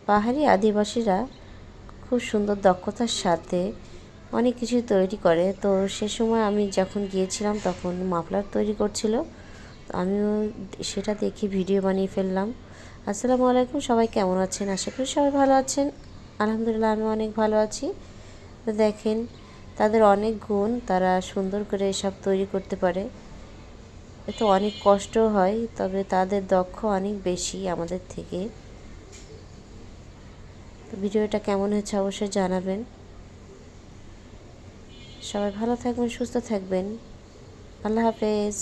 পাহাড়ি আদিবাসীরা খুব সুন্দর দক্ষতার সাথে অনেক কিছুই তৈরি করে। তো সে সময় আমি যখন গিয়েছিলাম তখন মাফলার তৈরি করছিল, তো আমিও সেটা দেখে ভিডিও বানিয়ে ফেললাম। আসসালামু আলাইকুম, সবাই কেমন আছেন? আশা করি সবাই ভালো আছেন। আলহামদুলিল্লাহ আমি অনেক ভালো আছি। তো দেখেন, তাদের অনেক গুণ, তারা সুন্দর করে এসব তৈরি করতে পারে। এতে অনেক কষ্ট হয়, তবে তাদের দক্ষ অনেক বেশি আমাদের থেকে। তো ভিডিওটা কেমন হয়েছে অবশ্যই জানাবেন। সবাই ভালো থাকবেন, সুস্থ থাকবেন। আল্লাহ হাফেজ।